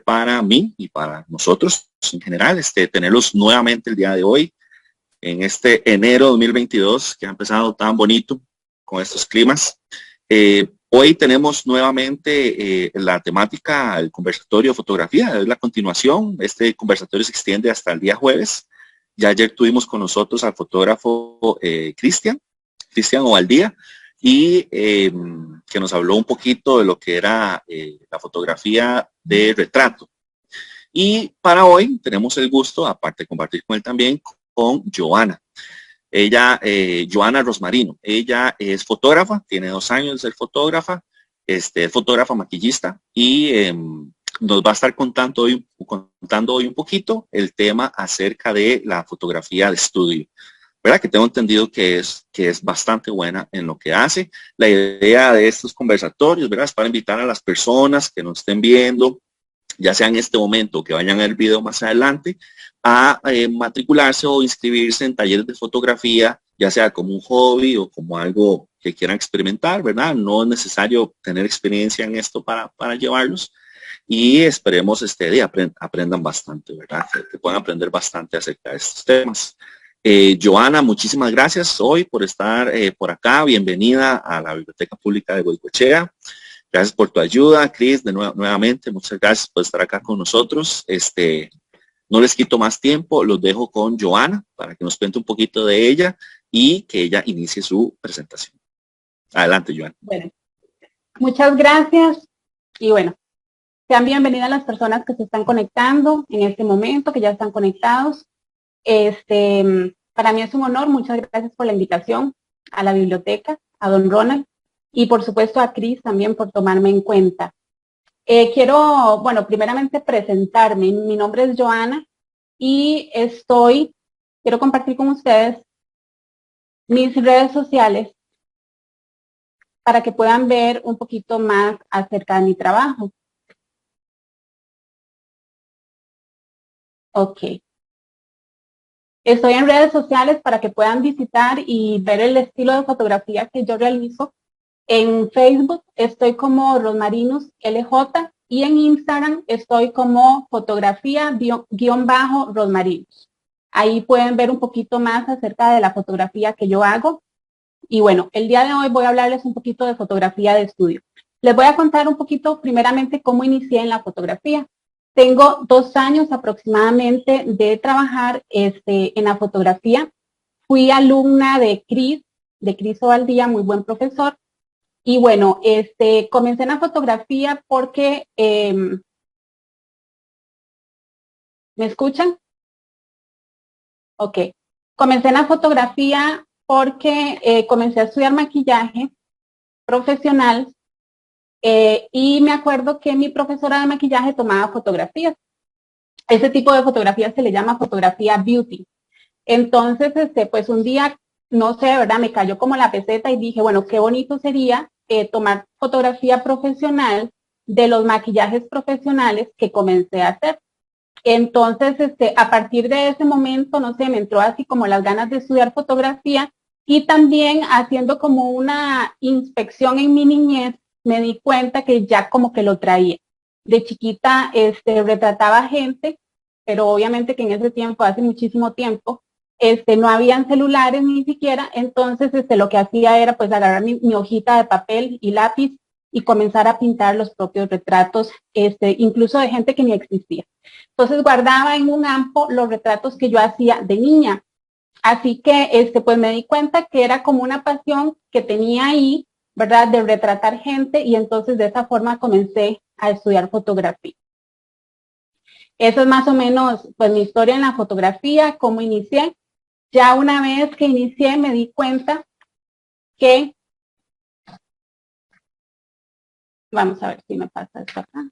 para mí y para nosotros en general, tenerlos nuevamente el día de hoy, en este enero 2022, que ha empezado tan bonito con estos climas. Hoy tenemos nuevamente la temática, el conversatorio de fotografía, es la continuación. Este conversatorio se extiende hasta el día jueves. Ya ayer tuvimos con nosotros al fotógrafo Cristian Ovaldía, y que nos habló un poquito de lo que era la fotografía de retrato. Y para hoy tenemos el gusto, aparte de compartir con él también, con Joana. Ella, Joana Rosmarino, ella es fotógrafa, tiene 2 años de ser fotógrafa, es fotógrafa maquillista, y nos va a estar contando hoy un poquito el tema acerca de la fotografía de estudio, ¿verdad? Que tengo entendido que es bastante buena en lo que hace. La idea de estos conversatorios, ¿verdad?, es para invitar a las personas que nos estén viendo, ya sea en este momento o que vayan a ver el video más adelante, a matricularse o inscribirse en talleres de fotografía, ya sea como un hobby o como algo que quieran experimentar, ¿verdad? No es necesario tener experiencia en esto para llevarlos, y esperemos aprendan bastante, ¿verdad? Que puedan aprender bastante acerca de estos temas. Joana, muchísimas gracias hoy por estar por acá. Bienvenida a la Biblioteca Pública de Goicoechea. Gracias por tu ayuda, Cris, nuevamente. Muchas gracias por estar acá con nosotros. No les quito más tiempo, los dejo con Joana para que nos cuente un poquito de ella y que ella inicie su presentación. Adelante, Joana. Bueno, muchas gracias y bueno, sean bienvenidas las personas que se están conectando en este momento, que ya están conectados. Para mí es un honor, muchas gracias por la invitación a la biblioteca, a don Ronald, y por supuesto a Cris también por tomarme en cuenta. Quiero, bueno, primeramente presentarme. Mi nombre es Joana y quiero compartir con ustedes mis redes sociales para que puedan ver un poquito más acerca de mi trabajo. Ok. Estoy en redes sociales para que puedan visitar y ver el estilo de fotografía que yo realizo. En Facebook estoy como Rosmarinus LJ y en Instagram estoy como fotografía_Rosmarinus. Ahí pueden ver un poquito más acerca de la fotografía que yo hago. Y bueno, el día de hoy voy a hablarles un poquito de fotografía de estudio. Les voy a contar un poquito primeramente cómo inicié en la fotografía. Tengo 2 años aproximadamente de trabajar en la fotografía. Fui alumna de Cris Ovaldía, muy buen profesor. Y bueno, comencé en la fotografía porque, ¿me escuchan? Ok. Comencé en la fotografía porque comencé a estudiar maquillaje profesional y me acuerdo que mi profesora de maquillaje tomaba fotografías. Ese tipo de fotografía se le llama fotografía beauty. Entonces, pues un día, no sé, ¿verdad? Me cayó como la peseta y dije, bueno, qué bonito sería tomar fotografía profesional de los maquillajes profesionales que comencé a hacer. Entonces, a partir de ese momento, no sé, me entró así como las ganas de estudiar fotografía y también haciendo como una inspección en mi niñez, me di cuenta que ya como que lo traía. De chiquita, retrataba gente, pero obviamente que en ese tiempo, hace muchísimo tiempo, no habían celulares ni siquiera, entonces lo que hacía era pues agarrar mi hojita de papel y lápiz y comenzar a pintar los propios retratos, incluso de gente que ni existía. Entonces guardaba en un ampo los retratos que yo hacía de niña. Así que pues me di cuenta que era como una pasión que tenía ahí, ¿verdad? De retratar gente, y entonces de esa forma comencé a estudiar fotografía. Eso es más o menos pues mi historia en la fotografía, cómo inicié. Ya una vez que inicié me di cuenta que, vamos a ver si me pasa esto acá.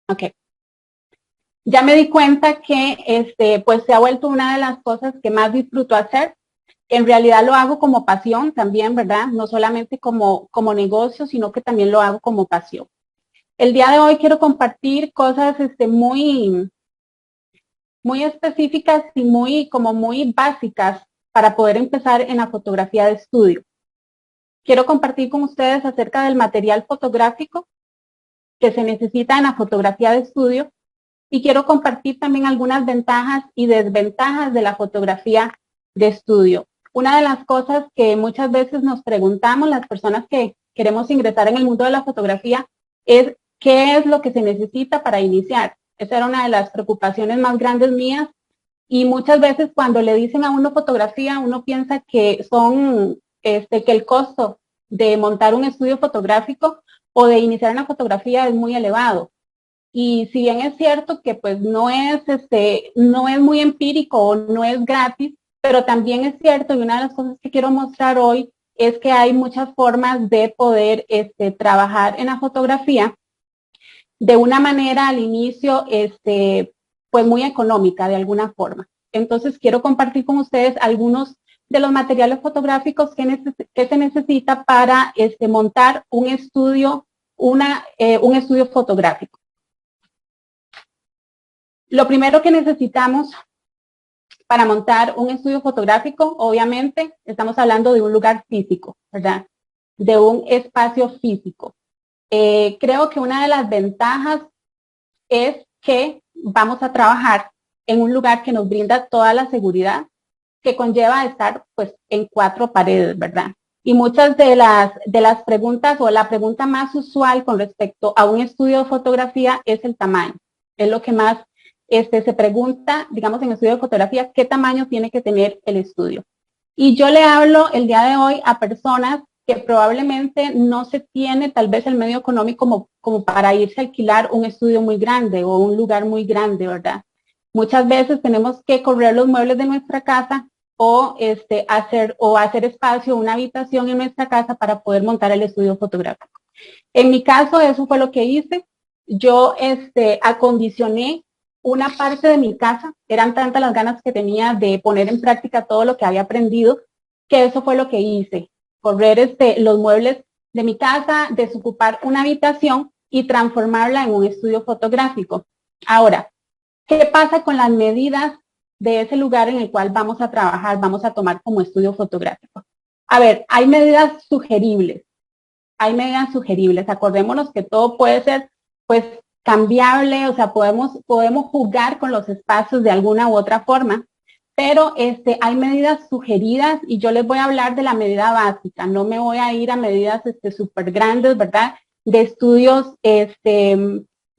Ok. Ya me di cuenta que pues se ha vuelto una de las cosas que más disfruto hacer. En realidad lo hago como pasión también, ¿verdad? No solamente como negocio, sino que también lo hago como pasión. El día de hoy quiero compartir cosas muy específicas y muy básicas para poder empezar en la fotografía de estudio. quiero compartir con ustedes acerca del material fotográfico que se necesita en la fotografía de estudio y quiero compartir también algunas ventajas y desventajas de la fotografía de estudio. Una de las cosas que muchas veces nos preguntamos las personas que queremos ingresar en el mundo de la fotografía es ¿qué es lo que se necesita para iniciar? Esa era una de las preocupaciones más grandes mías y muchas veces cuando le dicen a uno fotografía, uno piensa que son, que el costo de montar un estudio fotográfico o de iniciar en la fotografía es muy elevado. Y si bien es cierto que pues no es muy empírico o no es gratis, pero también es cierto, y una de las cosas que quiero mostrar hoy es que hay muchas formas de poder trabajar en la fotografía de una manera al inicio, pues muy económica de alguna forma. Entonces quiero compartir con ustedes algunos de los materiales fotográficos que se necesita para montar un estudio fotográfico. Lo primero que necesitamos para montar un estudio fotográfico, obviamente, estamos hablando de un lugar físico, ¿verdad? De un espacio físico. Creo que una de las ventajas es que vamos a trabajar en un lugar que nos brinda toda la seguridad que conlleva estar pues en 4 paredes, ¿verdad? Y muchas de las preguntas o la pregunta más usual con respecto a un estudio de fotografía es el tamaño. Es lo que más se pregunta, digamos, en estudio de fotografía, ¿qué tamaño tiene que tener el estudio? Y yo le hablo el día de hoy a personas que probablemente no se tiene tal vez el medio económico como para irse a alquilar un estudio muy grande o un lugar muy grande, ¿verdad? Muchas veces tenemos que correr los muebles de nuestra casa o hacer espacio, una habitación en nuestra casa para poder montar el estudio fotográfico. En mi caso, eso fue lo que hice. Yo acondicioné una parte de mi casa, eran tantas las ganas que tenía de poner en práctica todo lo que había aprendido, que eso fue lo que hice, correr los muebles de mi casa, desocupar una habitación y transformarla en un estudio fotográfico. Ahora, ¿qué pasa con las medidas de ese lugar en el cual vamos a trabajar, vamos a tomar como estudio fotográfico? A ver, hay medidas sugeribles. Acordémonos que todo puede ser, pues, cambiable, o sea, podemos jugar con los espacios de alguna u otra forma, pero hay medidas sugeridas y yo les voy a hablar de la medida básica, no me voy a ir a medidas súper grandes, ¿verdad? De estudios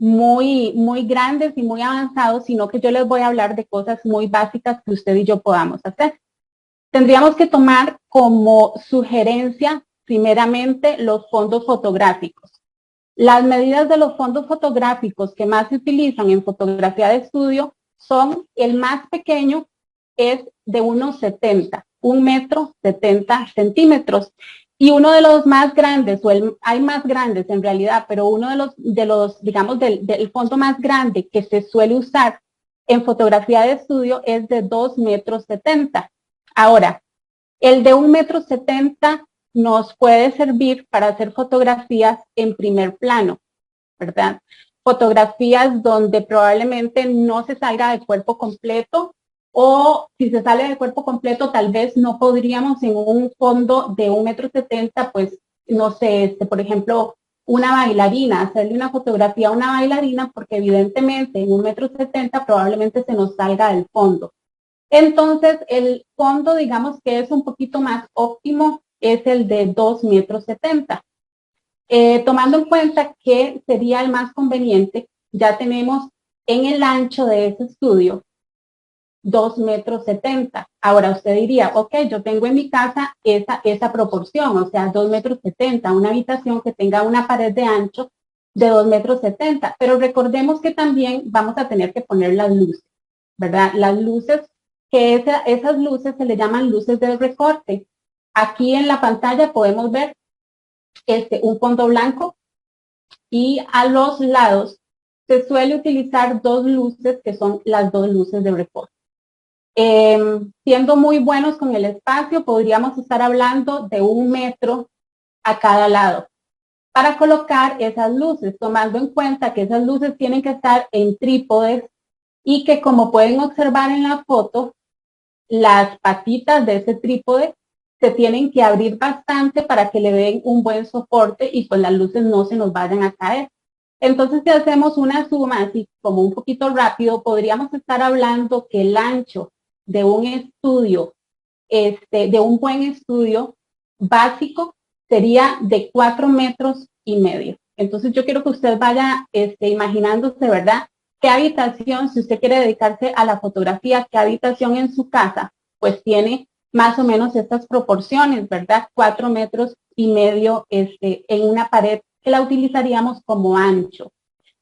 muy grandes y muy avanzados, sino que yo les voy a hablar de cosas muy básicas que usted y yo podamos hacer. Tendríamos que tomar como sugerencia, primeramente, los fondos fotográficos. Las medidas de los fondos fotográficos que más se utilizan en fotografía de estudio son, el más pequeño es de 1,70, 1,70 m, y uno de los más grandes, hay más grandes en realidad, pero uno de los digamos, del fondo más grande que se suele usar en fotografía de estudio es de 2,70 m. Ahora, el de 1,70 m nos puede servir para hacer fotografías en primer plano, ¿verdad? Fotografías donde probablemente no se salga de cuerpo completo, o si se sale de cuerpo completo, tal vez no podríamos en un fondo de 1,70 m, pues, no sé, por ejemplo, una bailarina, hacerle una fotografía a una bailarina, porque evidentemente en 1,70 m probablemente se nos salga del fondo. Entonces, el fondo, digamos que es un poquito más óptimo, es el de 2,70 m. Tomando en cuenta que sería el más conveniente, ya tenemos en el ancho de ese estudio 2,70 m. Ahora usted diría, ok, yo tengo en mi casa esa proporción, o sea, 2,70 m, una habitación que tenga una pared de ancho de 2,70 m. Pero recordemos que también vamos a tener que poner las luces, ¿verdad? Las luces, que esas luces se le llaman luces de recorte. Aquí en la pantalla podemos ver un fondo blanco y a los lados se suele utilizar 2 luces que son las 2 luces de recorte. Siendo muy buenos con el espacio, podríamos estar hablando de 1 metro a cada lado para colocar esas luces, tomando en cuenta que esas luces tienen que estar en trípodes y que, como pueden observar en la foto, las patitas de ese trípode se tienen que abrir bastante para que le den un buen soporte y pues las luces no se nos vayan a caer. Entonces, si hacemos una suma así como un poquito rápido, podríamos estar hablando que el ancho de un estudio, de un buen estudio básico, sería de 4,5 metros. Entonces, yo quiero que usted vaya imaginándose, ¿verdad? ¿Qué habitación, si usted quiere dedicarse a la fotografía, qué habitación en su casa, pues tiene más o menos estas proporciones, ¿verdad? 4,5 metros en una pared que la utilizaríamos como ancho.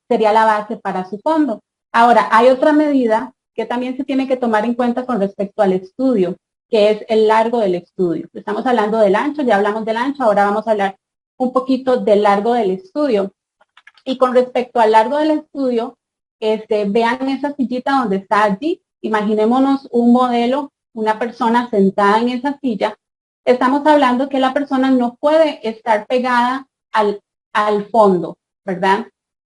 Sería la base para su fondo. Ahora, hay otra medida que también se tiene que tomar en cuenta con respecto al estudio, que es el largo del estudio. Estamos hablando del ancho, ya hablamos del ancho, ahora vamos a hablar un poquito del largo del estudio. Y con respecto al largo del estudio, vean esa sillita donde está allí, imaginémonos un modelo, una persona sentada en esa silla. Estamos hablando que la persona no puede estar pegada al fondo, ¿verdad?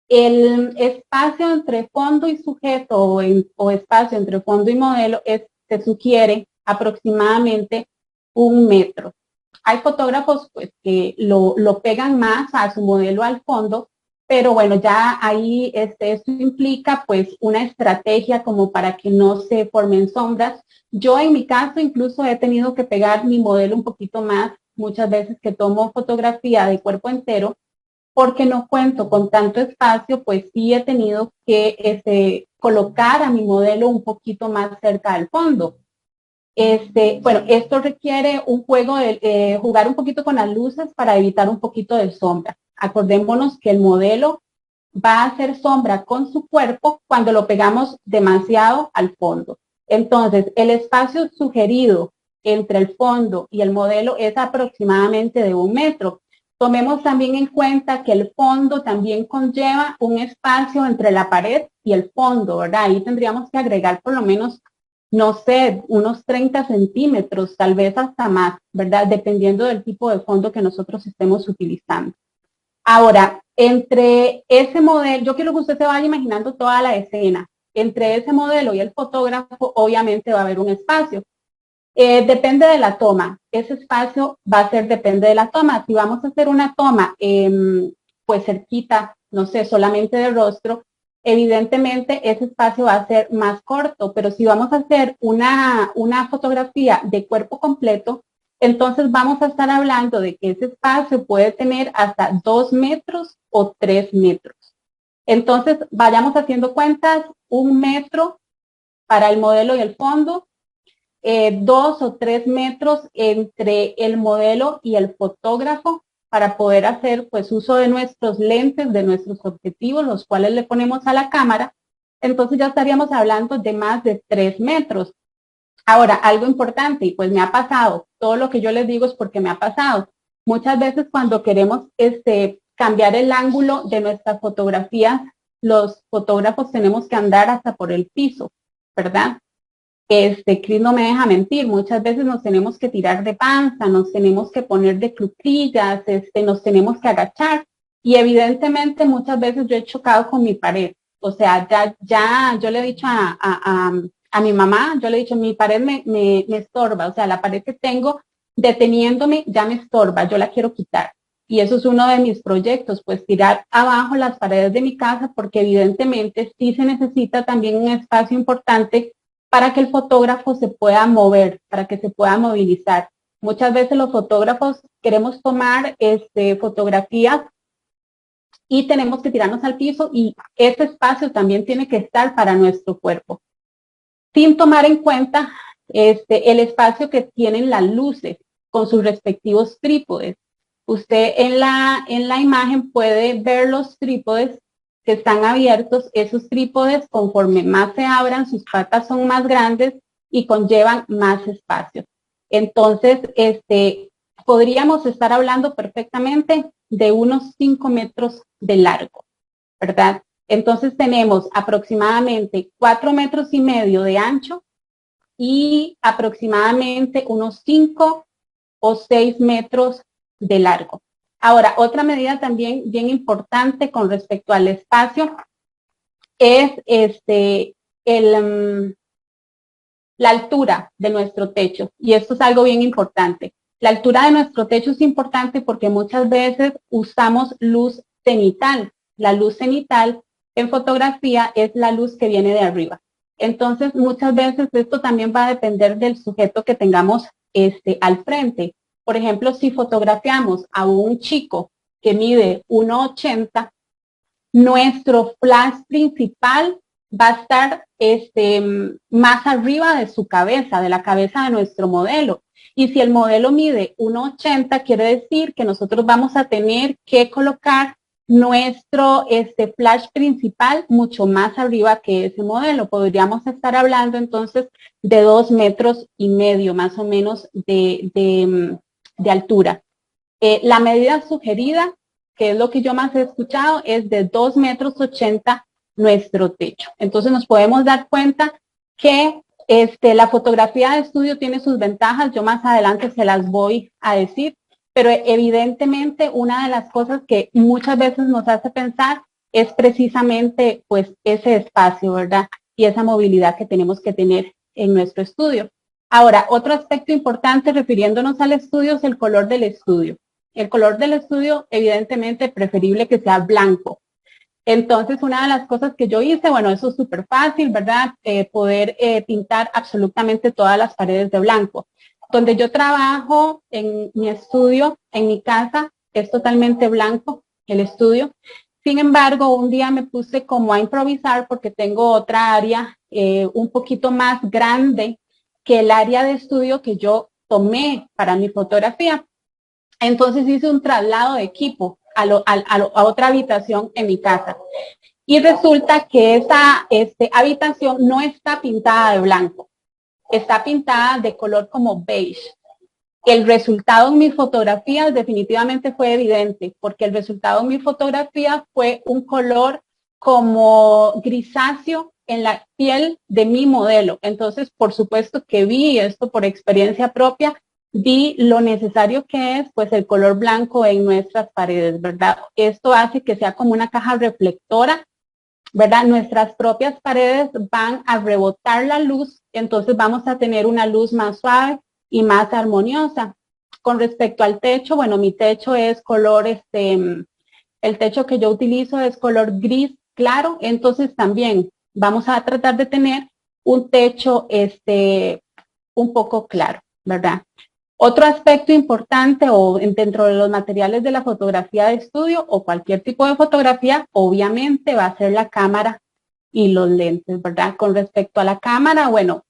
El espacio entre fondo y sujeto o espacio entre fondo y modelo se sugiere aproximadamente 1 metro. Hay fotógrafos pues, que lo pegan más a su modelo al fondo, pero bueno, ya ahí esto implica pues una estrategia como para que no se formen sombras. Yo en mi caso incluso he tenido que pegar mi modelo un poquito más, muchas veces que tomo fotografía de cuerpo entero, porque no cuento con tanto espacio, pues sí he tenido que colocar a mi modelo un poquito más cerca del fondo. Bueno, esto requiere un juego de jugar un poquito con las luces para evitar un poquito de sombra. Acordémonos que el modelo va a hacer sombra con su cuerpo cuando lo pegamos demasiado al fondo. Entonces, el espacio sugerido entre el fondo y el modelo es aproximadamente de 1 metro. Tomemos también en cuenta que el fondo también conlleva un espacio entre la pared y el fondo, ¿verdad? Ahí tendríamos que agregar por lo menos, no sé, unos 30 centímetros, tal vez hasta más, ¿verdad? Dependiendo del tipo de fondo que nosotros estemos utilizando. Ahora, entre ese modelo, yo quiero que usted se vaya imaginando toda la escena. Entre ese modelo y el fotógrafo, obviamente va a haber un espacio. Depende de la toma. Ese espacio va a ser depende de la toma. Si vamos a hacer una toma, pues cerquita, no sé, solamente de rostro, evidentemente ese espacio va a ser más corto, pero si vamos a hacer una fotografía de cuerpo completo, entonces vamos a estar hablando de que ese espacio puede tener hasta 2 metros o 3 metros. Entonces, vayamos haciendo cuentas, 1 metro para el modelo y el fondo, 2 o 3 metros entre el modelo y el fotógrafo para poder hacer pues uso de nuestros lentes, de nuestros objetivos, los cuales le ponemos a la cámara. Entonces ya estaríamos hablando de más de 3 metros. Ahora, algo importante, y pues me ha pasado, todo lo que yo les digo es porque me ha pasado. Muchas veces cuando queremos cambiar el ángulo de nuestras fotografías, los fotógrafos tenemos que andar hasta por el piso, ¿verdad? Cris no me deja mentir, muchas veces nos tenemos que tirar de panza, nos tenemos que poner de cuclillas, nos tenemos que agachar y evidentemente muchas veces yo he chocado con mi pared. O sea, ya yo le he dicho a mi mamá, yo le he dicho, mi pared me estorba, o sea, la pared que tengo deteniéndome ya me estorba, yo la quiero quitar. Y eso es uno de mis proyectos, pues tirar abajo las paredes de mi casa porque evidentemente sí se necesita también un espacio importante para que el fotógrafo se pueda mover, para que se pueda movilizar. Muchas veces los fotógrafos queremos tomar fotografías y tenemos que tirarnos al piso y ese espacio también tiene que estar para nuestro cuerpo. Sin tomar en cuenta el espacio que tienen las luces con sus respectivos trípodes. Usted en la imagen puede ver los trípodes que están abiertos. Esos trípodes, conforme más se abran, sus patas son más grandes y conllevan más espacio. Entonces, podríamos estar hablando perfectamente de unos 5 metros de largo, ¿verdad? Entonces tenemos aproximadamente 4,5 metros de ancho y aproximadamente unos 5 o 6 metros de largo. Ahora, otra medida también bien importante con respecto al espacio es la altura de nuestro techo. Y esto es algo bien importante. La altura de nuestro techo es importante porque muchas veces usamos luz cenital. La luz cenital en fotografía es la luz que viene de arriba. Entonces, muchas veces esto también va a depender del sujeto que tengamos al frente. Por ejemplo, si fotografiamos a un chico que mide 1,80, nuestro flash principal va a estar más arriba de su cabeza, de la cabeza de nuestro modelo. Y si el modelo mide 1,80, quiere decir que nosotros vamos a tener que colocar nuestro flash principal mucho más arriba que ese modelo. Podríamos estar hablando entonces de 2,5 metros más o menos de altura. La medida sugerida, que es lo que yo más he escuchado, es de 2,80 metros nuestro techo. Entonces nos podemos dar cuenta que la fotografía de estudio tiene sus ventajas, yo más adelante se las voy a decir, pero evidentemente una de las cosas que muchas veces nos hace pensar es precisamente pues ese espacio, ¿verdad? Y esa movilidad que tenemos que tener en nuestro estudio. Ahora, otro aspecto importante refiriéndonos al estudio es el color del estudio. El color del estudio, evidentemente, preferible que sea blanco. Entonces, una de las cosas que yo hice, bueno, eso es súper fácil, ¿verdad? Poder pintar absolutamente todas las paredes de blanco. Donde yo trabajo en mi estudio, en mi casa, es totalmente blanco el estudio. Sin embargo, un día me puse como a improvisar porque tengo otra área un poquito más grande que el área de estudio que yo tomé para mi fotografía. Entonces hice un traslado de equipo a otra habitación en mi casa. Y resulta que esa habitación no está pintada de blanco, está pintada de color como beige. El resultado en mis fotografías definitivamente fue evidente, porque el resultado en mi fotografía fue un color como grisáceo en la piel de mi modelo. Entonces, por supuesto que vi esto por experiencia propia, vi lo necesario que es pues el color blanco en nuestras paredes, ¿verdad? Esto hace que sea como una caja reflectora, ¿verdad? Nuestras propias paredes van a rebotar la luz, entonces vamos a tener una luz más suave y más armoniosa. Con respecto al techo, bueno, mi techo es color, el techo que yo utilizo es color gris claro, entonces también vamos a tratar de tener un techo un poco claro, ¿verdad? Otro aspecto importante o dentro de los materiales de la fotografía de estudio o cualquier tipo de fotografía, obviamente va a ser la cámara y los lentes, ¿verdad? Con respecto a la cámara, bueno,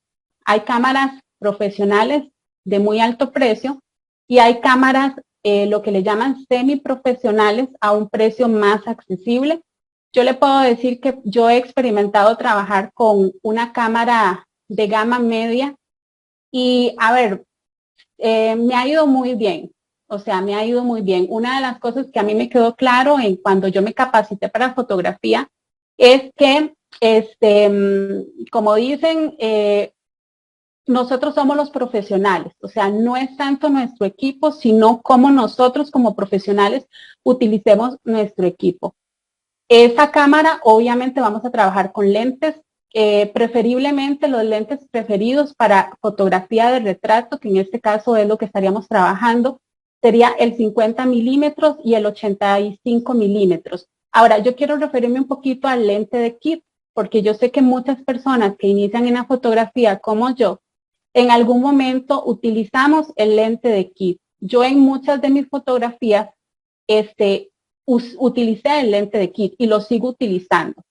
hay cámaras profesionales de muy alto precio y hay cámaras, lo que le llaman semiprofesionales a un precio más accesible. Yo le puedo decir que yo he experimentado trabajar con una cámara de gama media y, a ver, me ha ido muy bien, o sea, me ha ido muy bien. Una de las cosas que a mí me quedó claro en cuando yo me capacité para fotografía es que, como dicen, nosotros somos los profesionales, o sea, no es tanto nuestro equipo, sino cómo nosotros como profesionales utilicemos nuestro equipo. Esa cámara, obviamente, vamos a trabajar con lentes, preferiblemente los lentes preferidos para fotografía de retrato, que en este caso es lo que estaríamos trabajando, sería el 50 milímetros y el 85 milímetros. Ahora, yo quiero referirme un poquito al lente de kit, porque yo sé que muchas personas que inician en la fotografía como yo, en algún momento utilizamos el lente de kit. Yo en muchas de mis fotografías, utilicé el lente de kit y lo sigo utilizando.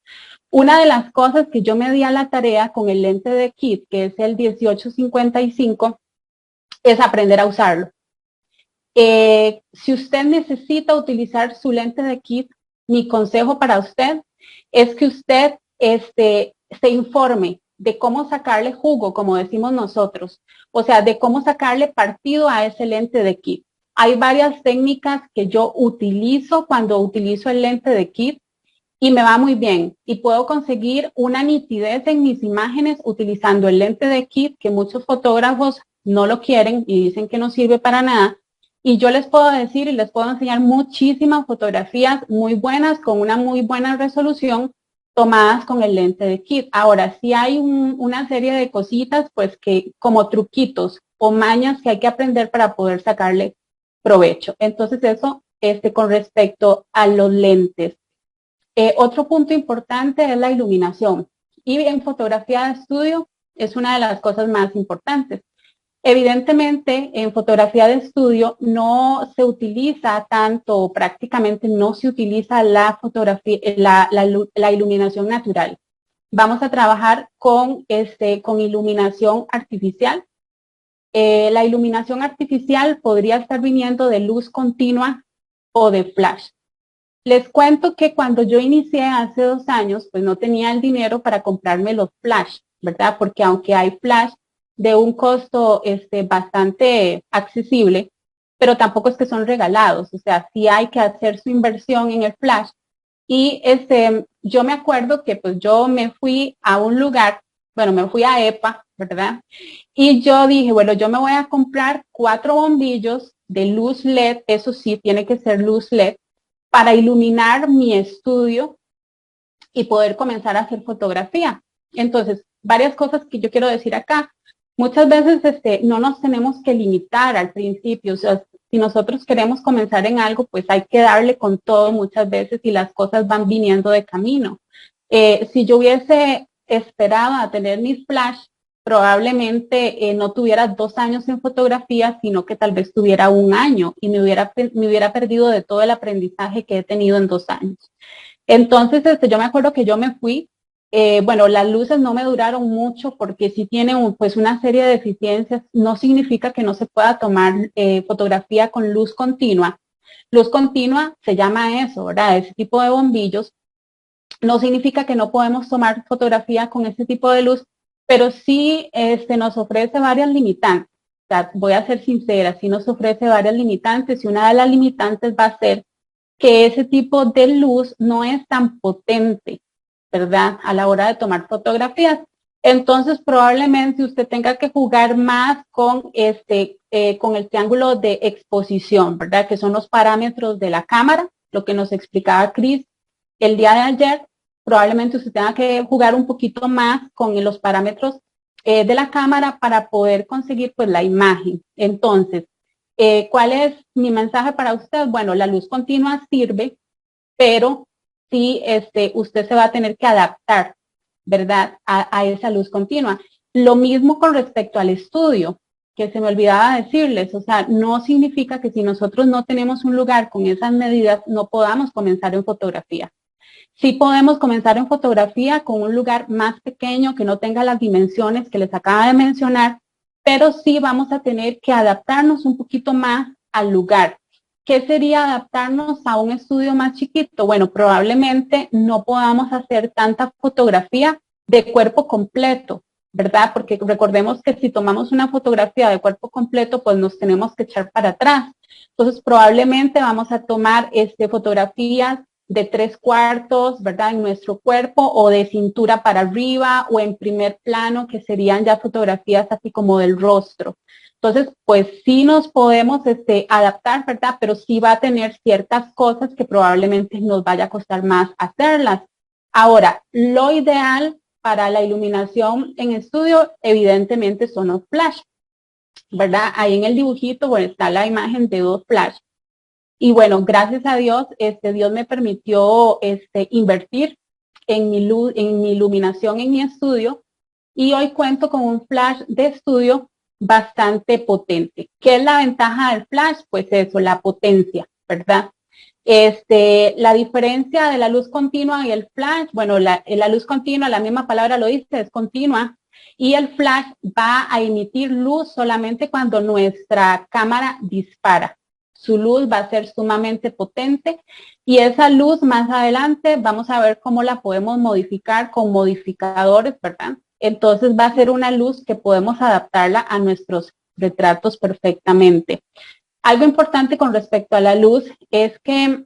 Una de las cosas que yo me di a la tarea con el lente de kit, que es el 1855, es aprender a usarlo. Si usted necesita utilizar su lente de kit, mi consejo para usted es que usted se informe de cómo sacarle jugo, como decimos nosotros, o sea, de cómo sacarle partido a ese lente de kit. Hay varias técnicas que yo utilizo cuando utilizo el lente de kit y me va muy bien y puedo conseguir una nitidez en mis imágenes utilizando el lente de kit que muchos fotógrafos no lo quieren y dicen que no sirve para nada. Y yo les puedo decir y les puedo enseñar muchísimas fotografías muy buenas con una muy buena resolución tomadas con el lente de kit. Ahora, sí hay una serie de cositas, pues que como truquitos o mañas que hay que aprender para poder sacarle provecho. Entonces eso con respecto a los lentes. Otro punto importante es la iluminación. Y en fotografía de estudio es una de las cosas más importantes. Evidentemente, en fotografía de estudio no se utiliza tanto, prácticamente no se utiliza la fotografía, la iluminación natural. Vamos a trabajar con iluminación artificial. La iluminación artificial podría estar viniendo de luz continua o de flash. Les cuento que cuando yo inicié hace 2 años, pues no tenía el dinero para comprarme los flash, ¿verdad? Porque aunque hay flash de un costo bastante accesible, pero tampoco es que son regalados, o sea, sí hay que hacer su inversión en el flash. Y yo me acuerdo que pues yo me fui a un lugar, bueno, me fui a EPA, ¿verdad? Y yo dije, bueno, yo me voy a comprar 4 bombillos de luz LED, eso sí, tiene que ser luz LED, para iluminar mi estudio y poder comenzar a hacer fotografía. Entonces, varias cosas que yo quiero decir acá. Muchas veces no nos tenemos que limitar al principio. O sea, si nosotros queremos comenzar en algo, pues hay que darle con todo muchas veces y las cosas van viniendo de camino. Si yo hubiese esperado a tener mis flash, probablemente no tuviera 2 años en fotografía, sino que tal vez tuviera 1 año y me hubiera perdido de todo el aprendizaje que he tenido en 2 años. Entonces, yo me acuerdo que yo me fui, bueno, las luces no me duraron mucho porque sí tienen pues una serie de deficiencias. No significa que no se pueda tomar fotografía con luz continua. Luz continua se llama eso, ¿verdad? Ese tipo de bombillos. No significa que no podemos tomar fotografía con ese tipo de luz, pero sí nos ofrece varias limitantes. O sea, voy a ser sincera, sí nos ofrece varias limitantes y una de las limitantes va a ser que ese tipo de luz no es tan potente, ¿verdad? A la hora de tomar fotografías. Entonces, probablemente usted tenga que jugar más con con el triángulo de exposición, ¿verdad? Que son los parámetros de la cámara, lo que nos explicaba Cris el día de ayer. Probablemente usted tenga que jugar un poquito más con los parámetros de la cámara para poder conseguir pues la imagen. Entonces, ¿cuál es mi mensaje para usted? Bueno, la luz continua sirve, pero sí usted se va a tener que adaptar, ¿verdad? A esa luz continua. Lo mismo con respecto al estudio, que se me olvidaba decirles, o sea, no significa que si nosotros no tenemos un lugar con esas medidas, no podamos comenzar en fotografía. Sí podemos comenzar en fotografía con un lugar más pequeño que no tenga las dimensiones que les acaba de mencionar, pero sí vamos a tener que adaptarnos un poquito más al lugar. ¿Qué sería adaptarnos a un estudio más chiquito? Bueno, probablemente no podamos hacer tanta fotografía de cuerpo completo, ¿verdad? Porque recordemos que si tomamos una fotografía de cuerpo completo, pues nos tenemos que echar para atrás. Entonces, probablemente vamos a tomar fotografías de 3/4, ¿verdad? En nuestro cuerpo, o de cintura para arriba, o en primer plano, que serían ya fotografías así como del rostro. Entonces, pues sí nos podemos adaptar, ¿verdad? Pero sí va a tener ciertas cosas que probablemente nos vaya a costar más hacerlas. Ahora, lo ideal para la iluminación en estudio, evidentemente, son los flash, ¿verdad? Ahí en el dibujito, bueno, está la imagen de 2 flash. Y bueno, gracias a Dios, Dios me permitió invertir en mi luz, en mi iluminación en mi estudio, y hoy cuento con un flash de estudio bastante potente. ¿Qué es la ventaja del flash? Pues eso, la potencia, ¿verdad? La diferencia de la luz continua y el flash, bueno, la luz continua, la misma palabra lo dice, es continua, y el flash va a emitir luz solamente cuando nuestra cámara dispara. Su luz va a ser sumamente potente, y esa luz más adelante vamos a ver cómo la podemos modificar con modificadores, ¿verdad? Entonces va a ser una luz que podemos adaptarla a nuestros retratos perfectamente. Algo importante con respecto a la luz es que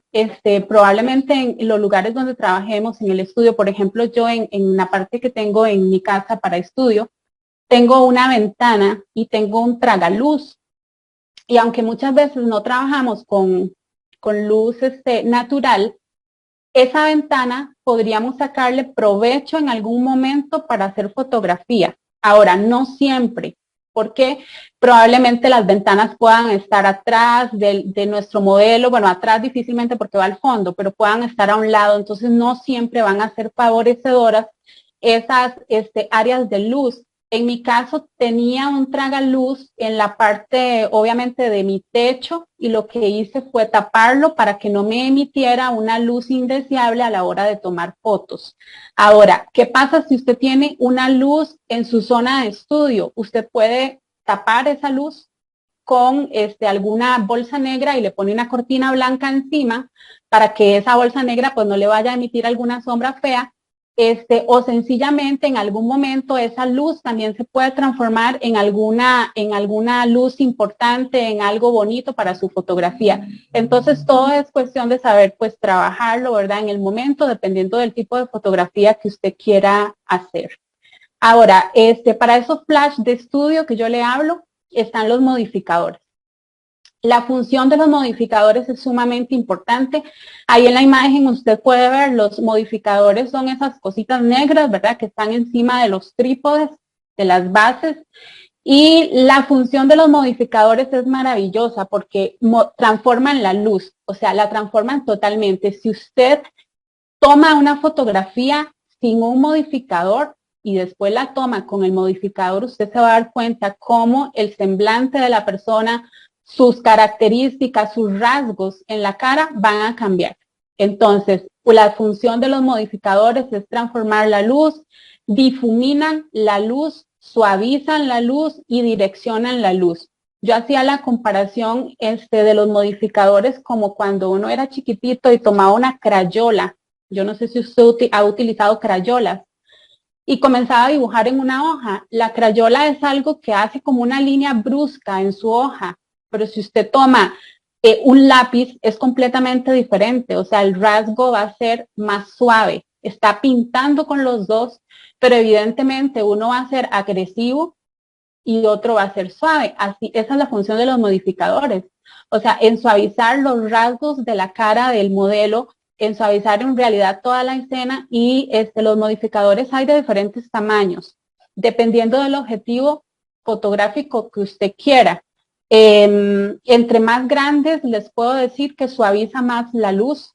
probablemente en los lugares donde trabajemos, en el estudio, por ejemplo, yo en la parte que tengo en mi casa para estudio, tengo una ventana y tengo un tragaluz. Y aunque muchas veces no trabajamos con luz natural, esa ventana podríamos sacarle provecho en algún momento para hacer fotografía. Ahora, no siempre. porque probablemente las ventanas puedan estar atrás de nuestro modelo, bueno, atrás difícilmente porque va al fondo, pero puedan estar a un lado, entonces no siempre van a ser favorecedoras esas áreas de luz. En mi caso tenía un tragaluz en la parte, obviamente, de mi techo y lo que hice fue taparlo para que no me emitiera una luz indeseable a la hora de tomar fotos. Ahora, ¿qué pasa si usted tiene una luz en su zona de estudio? Usted puede tapar esa luz con alguna bolsa negra y le pone una cortina blanca encima para que esa bolsa negra pues no le vaya a emitir alguna sombra fea. O sencillamente en algún momento esa luz también se puede transformar en alguna luz importante, en algo bonito para su fotografía. Entonces todo es cuestión de saber pues trabajarlo, ¿verdad? En el momento, dependiendo del tipo de fotografía que usted quiera hacer. Ahora, para esos flash de estudio que yo le hablo, están los modificadores. La función de los modificadores es sumamente importante. Ahí en la imagen usted puede ver los modificadores, son esas cositas negras, ¿verdad? Que están encima de los trípodes, de las bases. Y la función de los modificadores es maravillosa porque transforman la luz, o sea, la transforman totalmente. Si usted toma una fotografía sin un modificador y después la toma con el modificador, usted se va a dar cuenta cómo el semblante de la persona, sus características, sus rasgos en la cara van a cambiar. Entonces, la función de los modificadores es transformar la luz, difuminan la luz, suavizan la luz y direccionan la luz. Yo hacía la comparación de los modificadores como cuando uno era chiquitito y tomaba una crayola. Yo no sé si usted ha utilizado crayolas y comenzaba a dibujar en una hoja. La crayola es algo que hace como una línea brusca en su hoja, pero si usted toma un lápiz es completamente diferente, o sea, el rasgo va a ser más suave. Está pintando con los dos, pero evidentemente uno va a ser agresivo y otro va a ser suave. Así, esa es la función de los modificadores. O sea, en suavizar los rasgos de la cara del modelo, en suavizar en realidad toda la escena y los modificadores hay de diferentes tamaños, dependiendo del objetivo fotográfico que usted quiera. Entre más grandes les puedo decir que suaviza más la luz,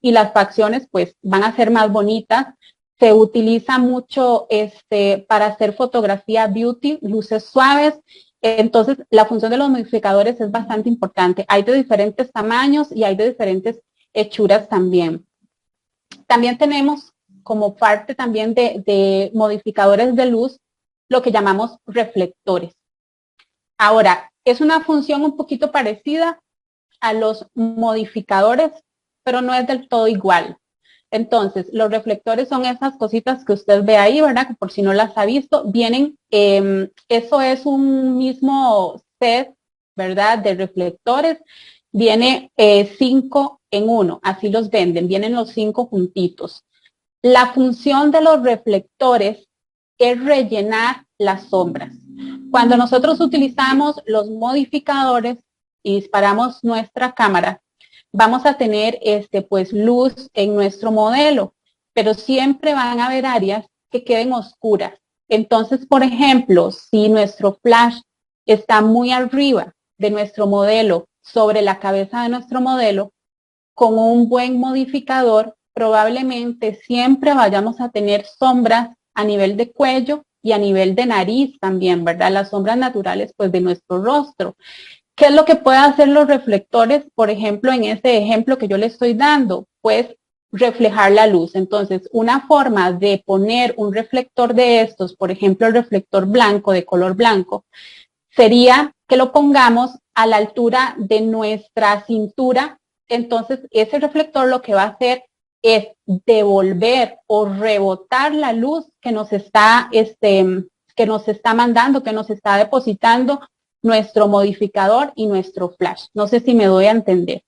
y las facciones pues van a ser más bonitas. Se utiliza mucho para hacer fotografía beauty, luces suaves. Entonces, la función de los modificadores es bastante importante. Hay de diferentes tamaños y hay de diferentes hechuras también. También tenemos como parte también de modificadores de luz lo que llamamos reflectores. Ahora, es una función un poquito parecida a los modificadores, pero no es del todo igual. Entonces, los reflectores son esas cositas que usted ve ahí, ¿verdad? Que por si no las ha visto, vienen, eso es un mismo set, ¿verdad? De reflectores, viene 5 en 1, así los venden, vienen los 5 juntitos. La función de los reflectores es rellenar las sombras. Cuando nosotros utilizamos los modificadores y disparamos nuestra cámara, vamos a tener pues luz en nuestro modelo, pero siempre van a haber áreas que queden oscuras. Entonces, por ejemplo, si nuestro flash está muy arriba de nuestro modelo, sobre la cabeza de nuestro modelo, con un buen modificador, probablemente siempre vayamos a tener sombras a nivel de cuello y a nivel de nariz también, ¿verdad? Las sombras naturales, pues, de nuestro rostro. ¿Qué es lo que pueden hacer los reflectores, por ejemplo, en este ejemplo que yo le estoy dando? Pues reflejar la luz. Entonces, una forma de poner un reflector de estos, por ejemplo, el reflector blanco, de color blanco, sería que lo pongamos a la altura de nuestra cintura. Entonces, ese reflector lo que va a hacer es devolver o rebotar la luz que nos está mandando, que nos está depositando nuestro modificador y nuestro flash. No sé si me doy a entender.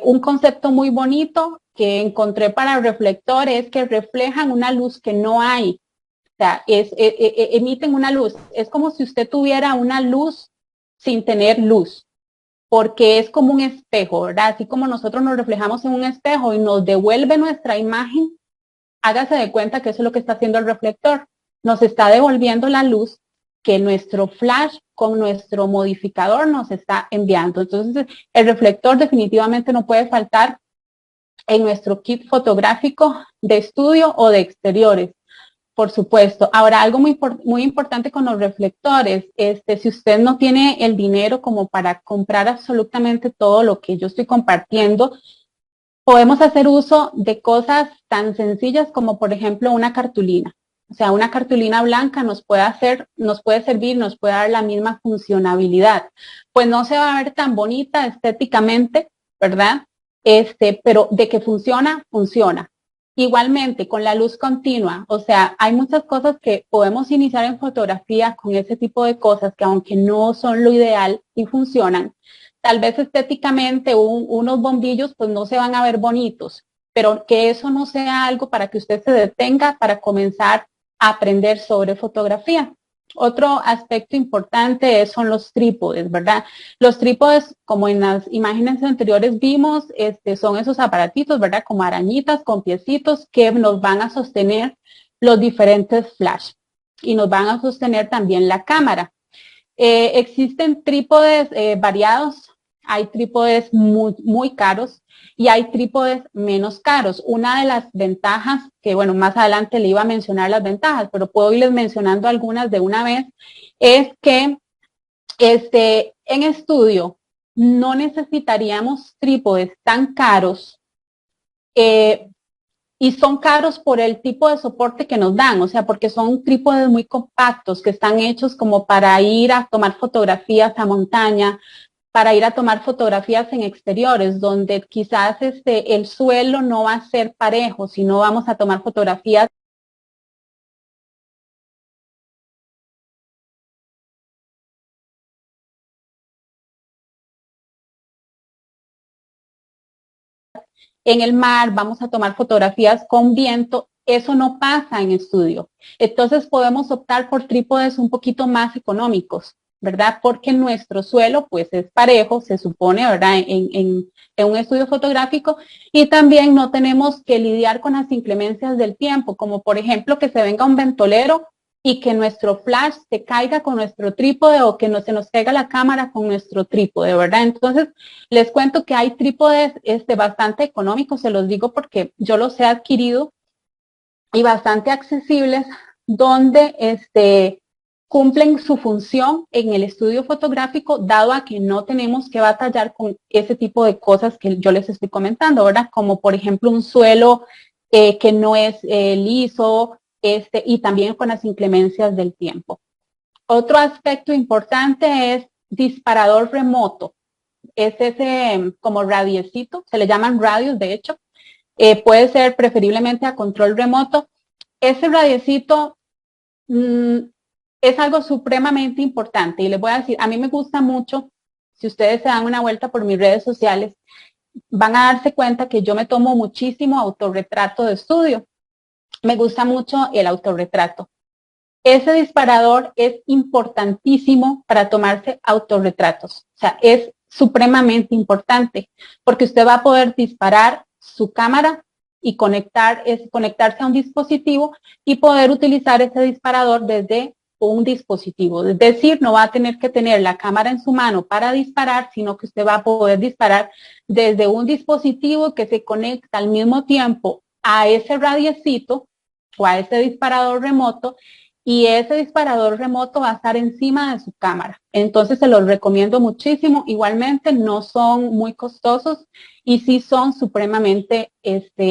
Un concepto muy bonito que encontré para el reflector es que reflejan una luz que no hay. O sea, emiten una luz. Es como si usted tuviera una luz sin tener luz, porque es como un espejo, ¿verdad? Así como nosotros nos reflejamos en un espejo y nos devuelve nuestra imagen, hágase de cuenta que eso es lo que está haciendo el reflector. nos está devolviendo la luz que nuestro flash con nuestro modificador nos está enviando. Entonces, el reflector definitivamente no puede faltar en nuestro kit fotográfico de estudio o de exteriores, por supuesto. Ahora, algo muy importante con los reflectores, si usted no tiene el dinero como para comprar absolutamente todo lo que yo estoy compartiendo, podemos hacer uso de cosas tan sencillas como, por ejemplo, una cartulina. O sea, una cartulina blanca nos puede servir, nos puede dar la misma funcionabilidad. Pues no se va a ver tan bonita estéticamente, ¿verdad? Pero de que funciona, funciona. Igualmente, con la luz continua, o sea, hay muchas cosas que podemos iniciar en fotografía con ese tipo de cosas que aunque no son lo ideal y funcionan, tal vez estéticamente unos bombillos pues no se van a ver bonitos, pero que eso no sea algo para que usted se detenga para comenzar a aprender sobre fotografía. Otro aspecto importante son los trípodes, ¿verdad? Los trípodes, como en las imágenes anteriores vimos, son esos aparatitos, ¿verdad? Como arañitas con piecitos que nos van a sostener los diferentes flash y nos van a sostener también la cámara. Existen trípodes variados, hay trípodes muy caros y hay trípodes menos caros. Una de las ventajas, que bueno, más adelante le iba a mencionar las ventajas, pero puedo irles mencionando algunas de una vez, es que en estudio no necesitaríamos trípodes tan caros y son caros por el tipo de soporte que nos dan, o sea, porque son trípodes muy compactos que están hechos como para ir a tomar fotografías a montaña, para ir a tomar fotografías en exteriores, donde quizás el suelo no va a ser parejo, sino vamos a tomar fotografías en el mar, vamos a tomar fotografías con viento. Eso no pasa en estudio. Entonces podemos optar por trípodes un poquito más económicos, ¿verdad? Porque nuestro suelo pues es parejo, se supone, ¿verdad? En un estudio fotográfico, y también no tenemos que lidiar con las inclemencias del tiempo, como por ejemplo que se venga un ventolero y que nuestro flash se caiga con nuestro trípode o que no se nos caiga la cámara con nuestro trípode, ¿verdad? Entonces, les cuento que hay trípodes bastante económicos, se los digo porque yo los he adquirido y bastante accesibles, donde cumplen su función en el estudio fotográfico, dado a que no tenemos que batallar con ese tipo de cosas que yo les estoy comentando, ¿verdad? Como por ejemplo un suelo que no es liso, y también con las inclemencias del tiempo. Otro aspecto importante es disparador remoto. Es ese como radiecito, se le llaman radios de hecho, puede ser preferiblemente a control remoto. Ese radiecito es algo supremamente importante y les voy a decir, a mí me gusta mucho, si ustedes se dan una vuelta por mis redes sociales, van a darse cuenta que yo me tomo muchísimo autorretrato de estudio. Me gusta mucho el autorretrato. Ese disparador es importantísimo para tomarse autorretratos. O sea, es supremamente importante porque usted va a poder disparar su cámara y conectarse a un dispositivo y poder utilizar ese disparador desde un dispositivo. Es decir, no va a tener que tener la cámara en su mano para disparar, sino que usted va a poder disparar desde un dispositivo que se conecta al mismo tiempo a ese radiecito o a ese disparador remoto, y ese disparador remoto va a estar encima de su cámara. Entonces se los recomiendo muchísimo. Igualmente no son muy costosos y sí son supremamente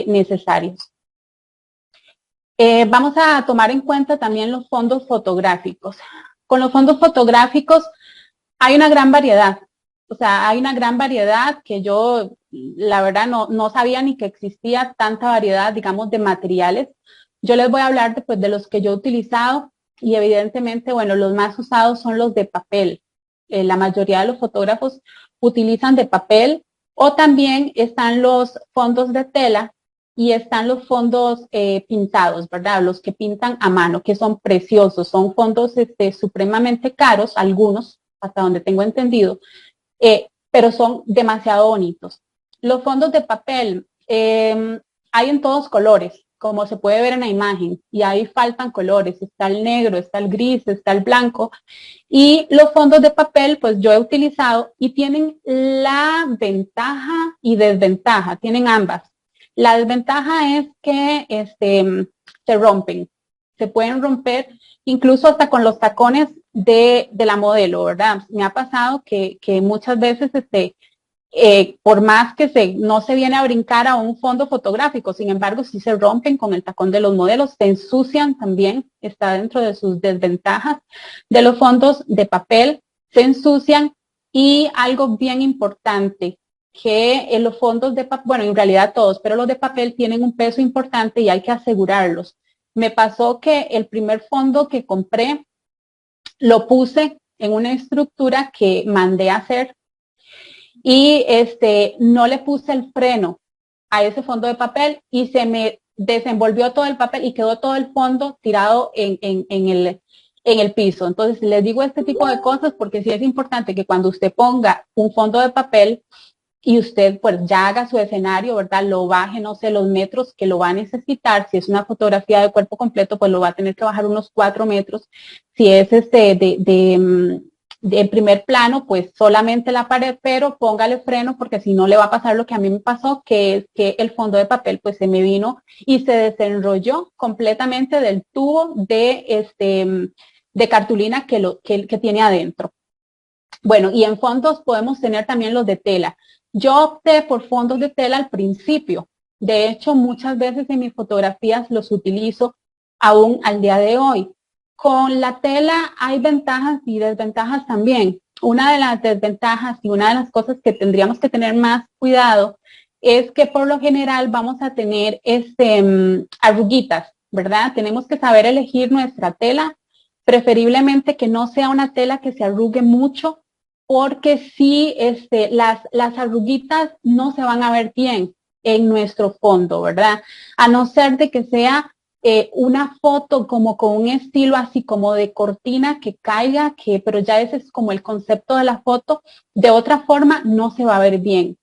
necesarios. Vamos a tomar en cuenta también los fondos fotográficos. Con los fondos fotográficos hay una gran variedad. O sea, hay una gran variedad que yo, la verdad, no sabía ni que existía tanta variedad, digamos, de materiales. Yo les voy a hablar de los que yo he utilizado y evidentemente, bueno, los más usados son los de papel. La mayoría de los fotógrafos utilizan de papel, o también están los fondos de tela y están los fondos pintados, ¿verdad? Los que pintan a mano, que son preciosos, son fondos supremamente caros, algunos, hasta donde tengo entendido, pero son demasiado bonitos. Los fondos de papel hay en todos colores, como se puede ver en la imagen, y ahí faltan colores, está el negro, está el gris, está el blanco, y los fondos de papel, pues yo he utilizado y tienen la ventaja y desventaja, tienen ambas. La desventaja es que se rompen, se pueden romper incluso hasta con los tacones de la modelo, ¿verdad? Me ha pasado que muchas veces por más que no se viene a brincar a un fondo fotográfico, sin embargo, sí se rompen con el tacón de los modelos, se ensucian también, está dentro de sus desventajas de los fondos de papel, se ensucian y algo bien importante, que en los fondos de papel, bueno, en realidad todos, pero los de papel tienen un peso importante y hay que asegurarlos. Me pasó que el primer fondo que compré lo puse en una estructura que mandé a hacer y no le puse el freno a ese fondo de papel y se me desenvolvió todo el papel y quedó todo el fondo tirado en el piso. Entonces, les digo este tipo de cosas porque sí es importante que cuando usted ponga un fondo de papel y usted pues ya haga su escenario, ¿verdad? Lo baje, no sé, los metros que lo va a necesitar. Si es una fotografía de cuerpo completo, pues lo va a tener que bajar unos 4 metros. Si es de primer plano, pues solamente la pared, pero póngale freno porque si no le va a pasar lo que a mí me pasó, que es que el fondo de papel pues se me vino y se desenrolló completamente del tubo de cartulina que tiene adentro. Bueno, y en fondos podemos tener también los de tela. Yo opté por fondos de tela al principio. De hecho, muchas veces en mis fotografías los utilizo aún al día de hoy. Con la tela hay ventajas y desventajas también. Una de las desventajas y una de las cosas que tendríamos que tener más cuidado es que por lo general vamos a tener arruguitas, ¿verdad? Tenemos que saber elegir nuestra tela, preferiblemente que no sea una tela que se arrugue mucho, porque si las arruguitas no se van a ver bien en nuestro fondo, ¿verdad? A no ser de que sea una foto como con un estilo así como de cortina que caiga, pero ya ese es como el concepto de la foto, de otra forma no se va a ver bien.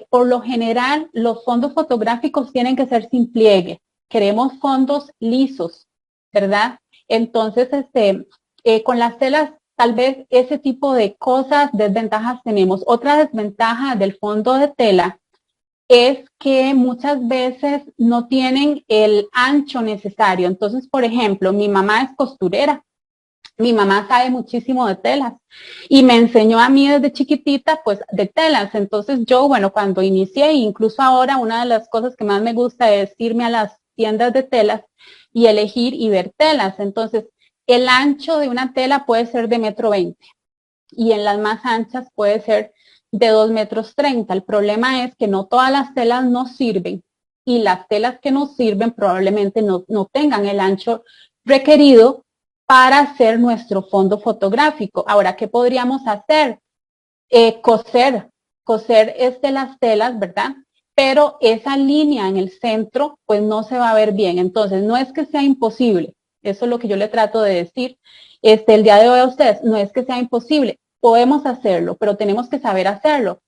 Por lo general, los fondos fotográficos tienen que ser sin pliegue. Queremos fondos lisos, ¿verdad? Entonces, con las telas, tal vez ese tipo de cosas, desventajas tenemos. Otra desventaja del fondo de tela es que muchas veces no tienen el ancho necesario. Entonces, por ejemplo, mi mamá es costurera. Mi mamá sabe muchísimo de telas y me enseñó a mí desde chiquitita, pues, de telas. Entonces yo, bueno, cuando inicié, incluso ahora, una de las cosas que más me gusta es irme a las tiendas de telas y elegir y ver telas. Entonces, el ancho de una tela puede ser de 1,20 m y en las más anchas puede ser de 2,30 m. El problema es que no todas las telas nos sirven y las telas que nos sirven probablemente no tengan el ancho requerido para hacer nuestro fondo fotográfico. Ahora, ¿qué podríamos hacer? Coser las telas, ¿verdad? Pero esa línea en el centro, pues no se va a ver bien. Entonces, no es que sea imposible. Eso es lo que yo le trato de decir el día de hoy a ustedes. No es que sea imposible. Podemos hacerlo, pero tenemos que saber hacerlo.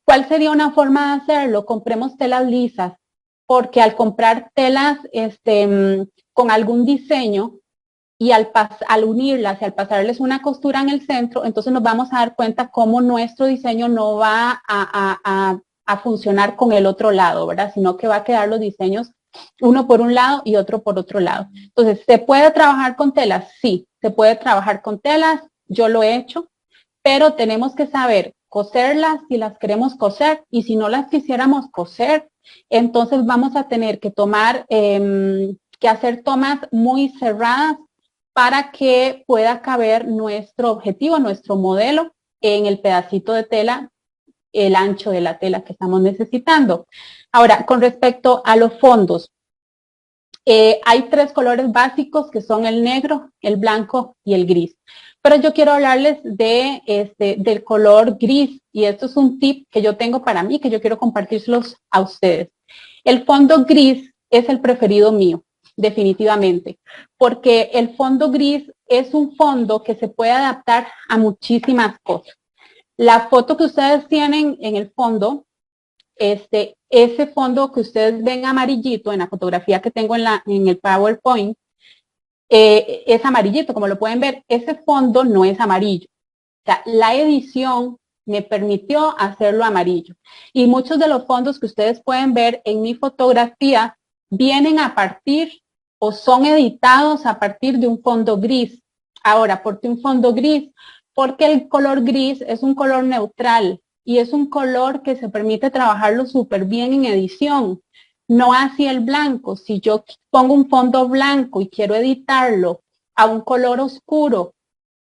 ¿Cuál sería una forma de hacerlo? Compremos telas lisas, porque al comprar telas con algún diseño, y al unirlas y al pasarles una costura en el centro, entonces nos vamos a dar cuenta cómo nuestro diseño no va a funcionar con el otro lado, ¿verdad? Sino que va a quedar los diseños uno por un lado y otro por otro lado. Entonces, ¿se puede trabajar con telas? Sí, se puede trabajar con telas, yo lo he hecho, pero tenemos que saber coserlas si las queremos coser y si no las quisiéramos coser, entonces vamos a tener que que hacer tomas muy cerradas para que pueda caber nuestro objetivo, nuestro modelo en el pedacito de tela, el ancho de la tela que estamos necesitando. Ahora, con respecto a los fondos, hay 3 colores básicos que son el negro, el blanco y el gris. Pero yo quiero hablarles del color gris y esto es un tip que yo tengo para mí, que yo quiero compartírselos a ustedes. El fondo gris es el preferido mío, definitivamente, porque el fondo gris es un fondo que se puede adaptar a muchísimas cosas. La foto que ustedes tienen en el fondo ese fondo que ustedes ven amarillito en la fotografía que tengo en el PowerPoint, es amarillito, como lo pueden ver. Ese fondo no es amarillo. O sea, la edición me permitió hacerlo amarillo. Y muchos de los fondos que ustedes pueden ver en mi fotografía vienen a partir o son editados a partir de un fondo gris. Ahora, ¿por qué un fondo gris? Porque el color gris es un color neutral y es un color que se permite trabajarlo súper bien en edición. No así el blanco. Si yo pongo un fondo blanco y quiero editarlo a un color oscuro,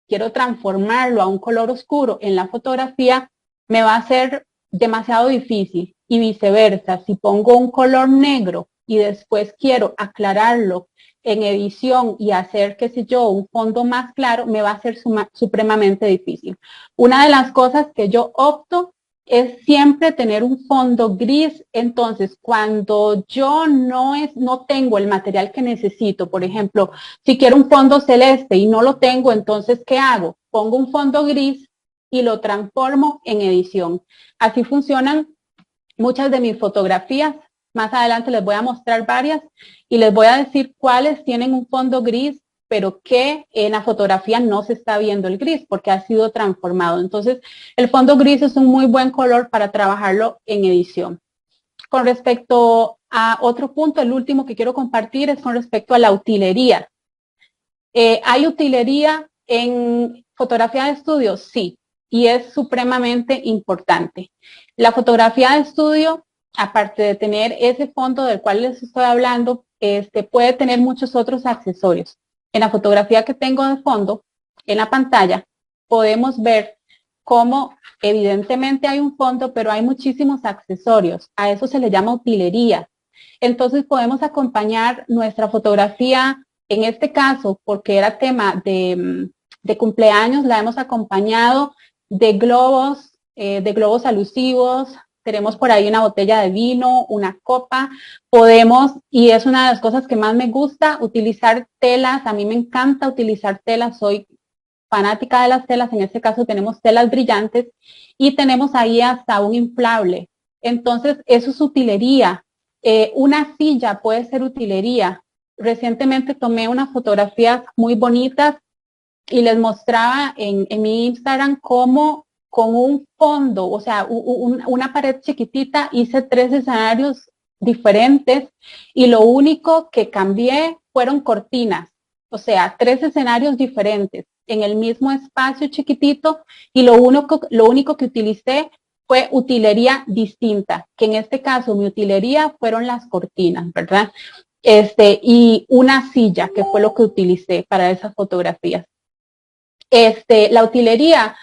quiero transformarlo a un color oscuro en la fotografía, me va a ser demasiado difícil. Y viceversa, si pongo un color negro y después quiero aclararlo en edición y hacer, qué sé yo, un fondo más claro, me va a ser supremamente difícil. Una de las cosas que yo opto es siempre tener un fondo gris. Entonces, cuando yo no tengo el material que necesito, por ejemplo, si quiero un fondo celeste y no lo tengo, entonces, ¿qué hago? Pongo un fondo gris y lo transformo en edición. Así funcionan muchas de mis fotografías. Más adelante les voy a mostrar varias y les voy a decir cuáles tienen un fondo gris, pero que en la fotografía no se está viendo el gris porque ha sido transformado. Entonces, el fondo gris es un muy buen color para trabajarlo en edición. Con respecto a otro punto, el último que quiero compartir es con respecto a la utilería. ¿Hay utilería en fotografía de estudio? Sí, y es supremamente importante. La fotografía de estudio, aparte de tener ese fondo del cual les estoy hablando, puede tener muchos otros accesorios. En la fotografía que tengo de fondo, en la pantalla, podemos ver cómo evidentemente hay un fondo, pero hay muchísimos accesorios. A eso se le llama utilería. Entonces podemos acompañar nuestra fotografía, en este caso, porque era tema de cumpleaños, la hemos acompañado de globos alusivos. Tenemos por ahí una botella de vino, una copa. Podemos, y es una de las cosas que más me gusta, utilizar telas. A mí me encanta utilizar telas, soy fanática de las telas. En este caso tenemos telas brillantes y tenemos ahí hasta un inflable. Entonces, eso es utilería. Una silla puede ser utilería. Recientemente tomé unas fotografías muy bonitas y les mostraba en mi Instagram cómo con un fondo, o sea, una pared chiquitita, hice 3 escenarios diferentes y lo único que cambié fueron cortinas, o sea, 3 escenarios diferentes en el mismo espacio chiquitito y lo único que utilicé fue utilería distinta, que en este caso mi utilería fueron las cortinas, ¿verdad? Y una silla, que fue lo que utilicé para esas fotografías. La utilería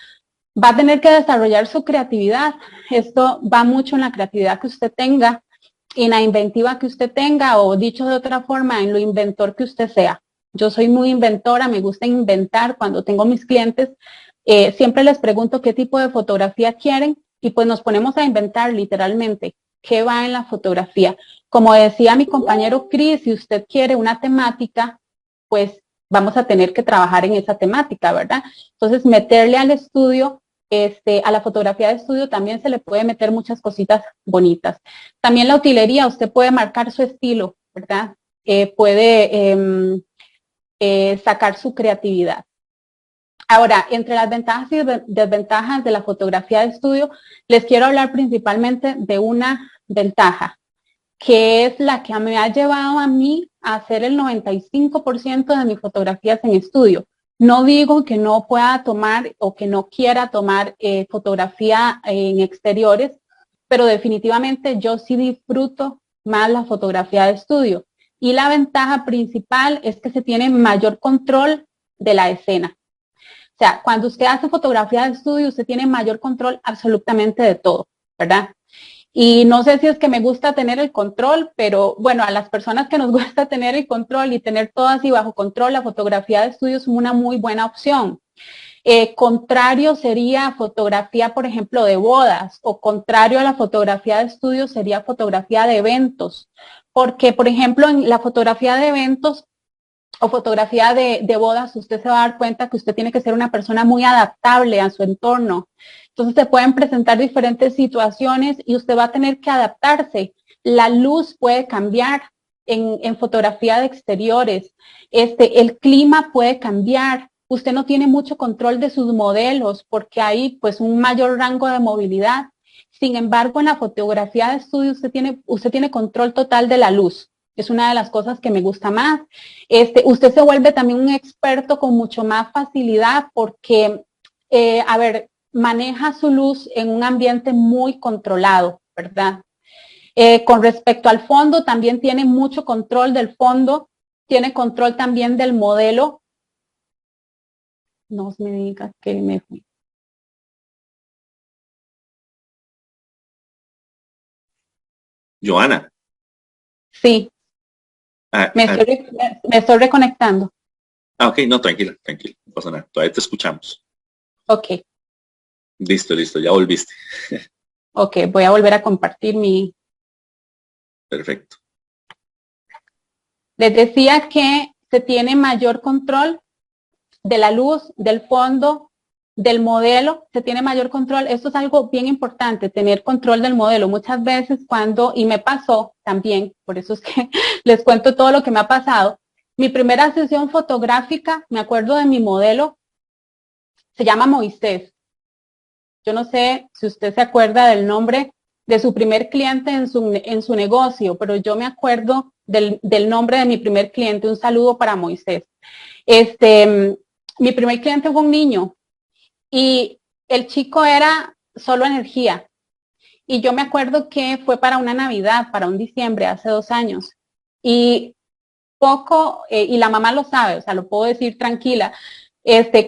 va a tener que desarrollar su creatividad. Esto va mucho en la creatividad que usted tenga, en la inventiva que usted tenga, o dicho de otra forma, en lo inventor que usted sea. Yo soy muy inventora, me gusta inventar. Cuando tengo mis clientes, siempre les pregunto qué tipo de fotografía quieren y pues nos ponemos a inventar literalmente qué va en la fotografía. Como decía mi compañero Chris, si usted quiere una temática, pues vamos a tener que trabajar en esa temática, ¿verdad? Entonces, meterle al estudio, a la fotografía de estudio también se le puede meter muchas cositas bonitas. También la utilería, usted puede marcar su estilo, ¿verdad? Puede sacar su creatividad. Ahora, entre las ventajas y desventajas de la fotografía de estudio, les quiero hablar principalmente de una ventaja, que es la que me ha llevado a mí a hacer el 95% de mis fotografías en estudio. No digo que no pueda tomar o que no quiera tomar fotografía en exteriores, pero definitivamente yo sí disfruto más la fotografía de estudio. Y la ventaja principal es que se tiene mayor control de la escena. O sea, cuando usted hace fotografía de estudio, usted tiene mayor control absolutamente de todo, ¿verdad? Y no sé si es que me gusta tener el control, pero bueno, a las personas que nos gusta tener el control y tener todo así bajo control, la fotografía de estudio es una muy buena opción. Contrario sería fotografía, por ejemplo, de bodas, o contrario a la fotografía de estudio sería fotografía de eventos. Porque, por ejemplo, en la fotografía de eventos, o fotografía de bodas, usted se va a dar cuenta que usted tiene que ser una persona muy adaptable a su entorno. Entonces se pueden presentar diferentes situaciones y usted va a tener que adaptarse. La luz puede cambiar en fotografía de exteriores. El clima puede cambiar. Usted no tiene mucho control de sus modelos porque hay pues un mayor rango de movilidad. Sin embargo, en la fotografía de estudio usted tiene control total de la luz. Es una de las cosas que me gusta más. Usted se vuelve también un experto con mucho más facilidad porque, maneja su luz en un ambiente muy controlado, ¿verdad? Con respecto al fondo, también tiene mucho control del fondo, tiene control también del modelo. No me diga que me fui. Joana. Sí. Me estoy reconectando. Ok, no, tranquila, no pasa nada, todavía te escuchamos. Ok. Listo, ya volviste. Ok, voy a volver a compartir mi... Perfecto. Les decía que se tiene mayor control de la luz, del fondo, del modelo, se tiene mayor control. Esto es algo bien importante, tener control del modelo. Muchas veces y me pasó también, por eso es que les cuento todo lo que me ha pasado. Mi primera sesión fotográfica, me acuerdo de mi modelo, se llama Moisés. Yo no sé si usted se acuerda del nombre de su primer cliente en su negocio, pero yo me acuerdo del nombre de mi primer cliente. Un saludo para Moisés. Mi primer cliente fue un niño y el chico era solo energía. Y yo me acuerdo que fue para una Navidad, para un diciembre, hace 2 años. Y y la mamá lo sabe, o sea, lo puedo decir tranquila,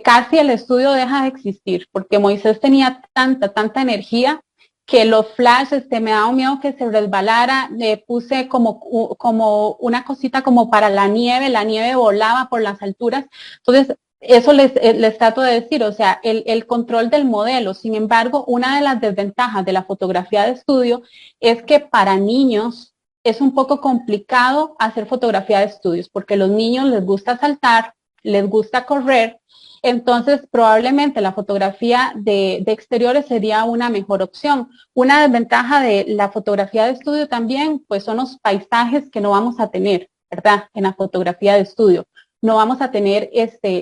casi el estudio deja de existir, porque Moisés tenía tanta energía que los flashes, me daba miedo que se resbalara. Le puse como una cosita como para la nieve volaba por las alturas. Entonces, eso les trato de decir, o sea, el control del modelo. Sin embargo, una de las desventajas de la fotografía de estudio es que para niños es un poco complicado hacer fotografía de estudios, porque a los niños les gusta saltar, les gusta correr. Entonces, probablemente la fotografía de exteriores sería una mejor opción. Una desventaja de la fotografía de estudio también, pues son los paisajes que no vamos a tener, ¿verdad? En la fotografía de estudio. No vamos a tener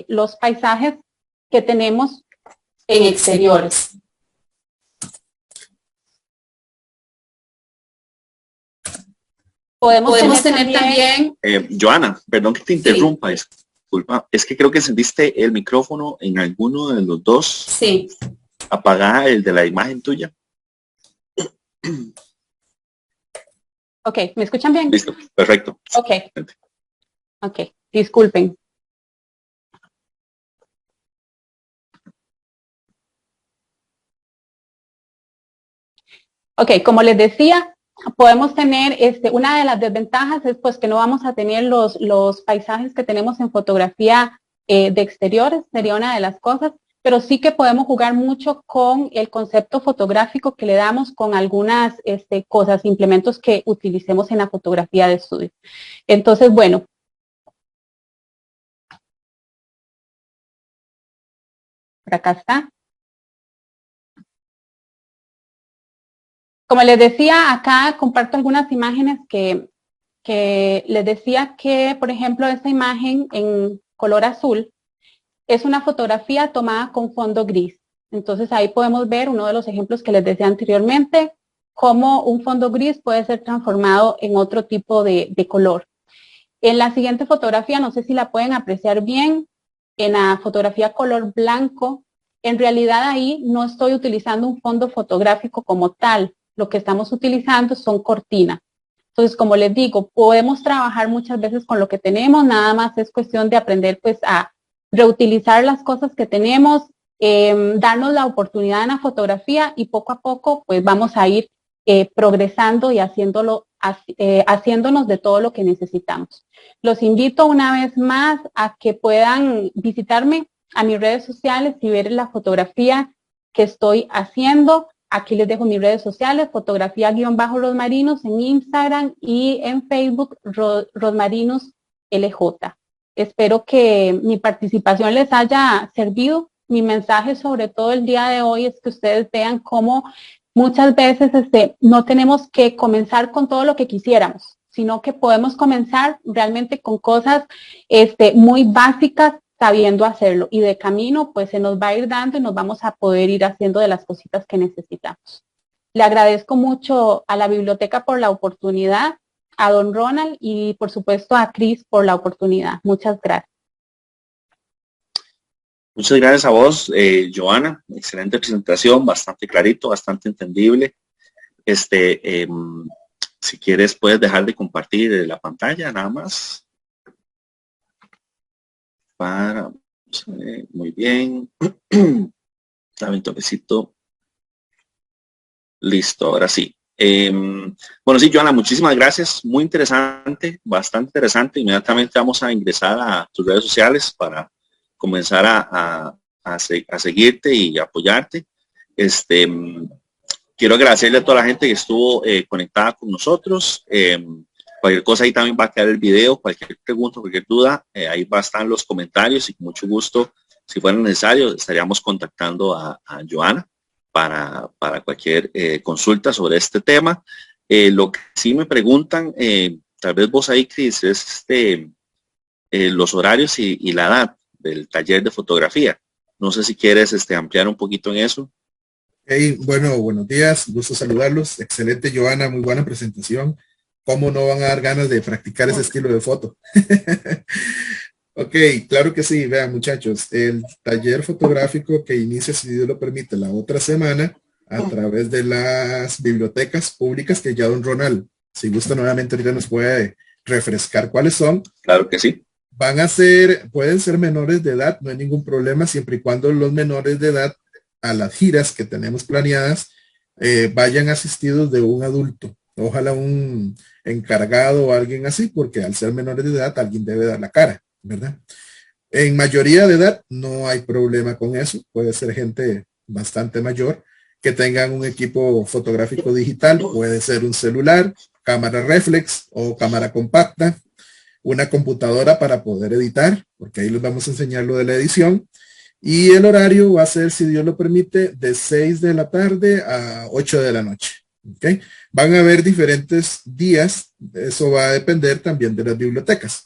los paisajes que tenemos en exteriores. Podemos tener también... Joana, perdón que te interrumpa, sí. Disculpa, es que creo que encendiste el micrófono en alguno de los dos. Sí. Apaga el de la imagen tuya. Ok, ¿me escuchan bien? Listo, perfecto. Ok, disculpen. Ok, como les decía, podemos tener, una de las desventajas es pues que no vamos a tener los paisajes que tenemos en fotografía de exteriores, sería una de las cosas, pero sí que podemos jugar mucho con el concepto fotográfico que le damos con algunas cosas, implementos que utilicemos en la fotografía de estudio. Entonces, bueno. Por acá está. Como les decía, acá comparto algunas imágenes que les decía que, por ejemplo, esta imagen en color azul es una fotografía tomada con fondo gris. Entonces ahí podemos ver uno de los ejemplos que les decía anteriormente, cómo un fondo gris puede ser transformado en otro tipo de color. En la siguiente fotografía, no sé si la pueden apreciar bien, en la fotografía color blanco, en realidad ahí no estoy utilizando un fondo fotográfico como tal, lo que estamos utilizando son cortinas. Entonces, como les digo, podemos trabajar muchas veces con lo que tenemos, nada más es cuestión de aprender pues a reutilizar las cosas que tenemos, darnos la oportunidad en la fotografía y poco a poco pues vamos a ir progresando y haciéndonos de todo lo que necesitamos. Los invito una vez más a que puedan visitarme a mis redes sociales y ver la fotografía que estoy haciendo. Aquí les dejo mis redes sociales, fotografía_rosmarinos en Instagram y en Facebook, Rosmarinos LJ. Espero que mi participación les haya servido. Mi mensaje sobre todo el día de hoy es que ustedes vean cómo muchas veces no tenemos que comenzar con todo lo que quisiéramos, sino que podemos comenzar realmente con cosas muy básicas, sabiendo hacerlo. Y de camino, pues se nos va a ir dando y nos vamos a poder ir haciendo de las cositas que necesitamos. Le agradezco mucho a la biblioteca por la oportunidad, a don Ronald y por supuesto a Cris por la oportunidad. Muchas gracias. Muchas gracias a vos, Joana. Excelente presentación, bastante clarito, bastante entendible. Si quieres, puedes dejar de compartir la pantalla, nada más. Muy bien. Dame un toquecito. Listo, ahora sí. Bueno, sí, Joana, muchísimas gracias. Muy interesante, bastante interesante. Inmediatamente vamos a ingresar a tus redes sociales para comenzar a seguirte y apoyarte. Quiero agradecerle a toda la gente que estuvo conectada con nosotros. Cualquier cosa ahí también va a quedar el video, cualquier pregunta, cualquier duda, ahí va a estar los comentarios y con mucho gusto, si fuera necesario, estaríamos contactando a Joana para cualquier consulta sobre este tema. Lo que sí me preguntan, tal vez vos ahí, Cris, es los horarios y la edad del taller de fotografía. No sé si quieres ampliar un poquito en eso. Hey, bueno, buenos días, gusto saludarlos. Excelente, Joana, muy buena presentación. ¿Cómo no van a dar ganas de practicar ese estilo de foto? Ok, claro que sí. Vean, muchachos, el taller fotográfico que inicia, si Dios lo permite, la otra semana a través de las bibliotecas públicas que ya don Ronald, si gusta nuevamente ahorita nos puede refrescar cuáles son. Claro que sí. Pueden ser menores de edad, no hay ningún problema, siempre y cuando los menores de edad a las giras que tenemos planeadas vayan asistidos de un adulto. Ojalá un encargado o alguien así, porque al ser menores de edad alguien debe dar la cara, ¿verdad? En mayoría de edad no hay problema con eso, puede ser gente bastante mayor que tengan un equipo fotográfico digital, puede ser un celular, cámara reflex o cámara compacta, una computadora para poder editar, porque ahí les vamos a enseñar lo de la edición. Y el horario va a ser, si Dios lo permite, de 6 de la tarde a 8 de la noche. ¿Okay? Van a haber diferentes días, eso va a depender también de las bibliotecas.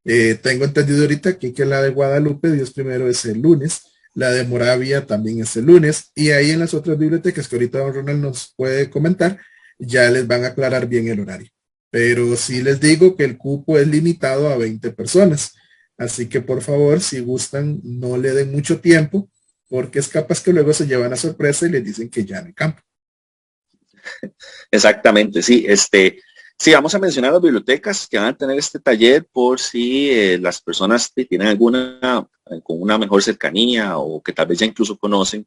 Tengo entendido ahorita que la de Guadalupe, Dios primero, es el lunes, la de Moravia también es el lunes, y ahí en las otras bibliotecas que ahorita don Ronald nos puede comentar, ya les van a aclarar bien el horario. Pero sí les digo que el cupo es limitado a 20 personas. Así que por favor, si gustan, no le den mucho tiempo, porque es capaz que luego se llevan a sorpresa y les dicen que ya en el campo. Exactamente, sí. Sí, vamos a mencionar las bibliotecas que van a tener este taller por si las personas que tienen alguna con una mejor cercanía o que tal vez ya incluso conocen,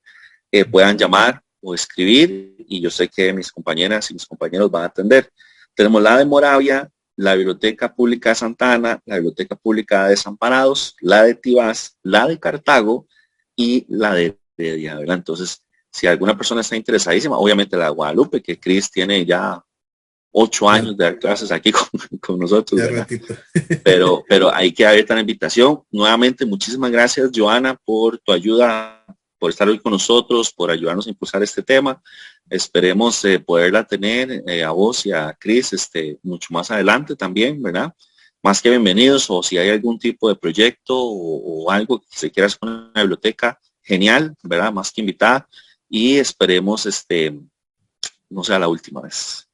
puedan llamar o escribir, y yo sé que mis compañeras y mis compañeros van a atender. Tenemos la de Moravia, la Biblioteca Pública de Santa Ana, la Biblioteca Pública de Desamparados, la de Tibás, la de Cartago y la de Heredia, ¿verdad? Entonces, si alguna persona está interesadísima, obviamente la de Guadalupe, que Cris tiene ya 8 años de dar clases aquí con nosotros, ¿verdad? pero hay que abrir la invitación. Nuevamente, muchísimas gracias, Joana, por tu ayuda, por estar hoy con nosotros, por ayudarnos a impulsar este tema. Esperemos poderla tener a vos y a Cris mucho más adelante también, ¿verdad? Más que bienvenidos, o si hay algún tipo de proyecto o algo que se quiera hacer con la biblioteca, genial, ¿verdad? Más que invitada, y esperemos no sea la última vez.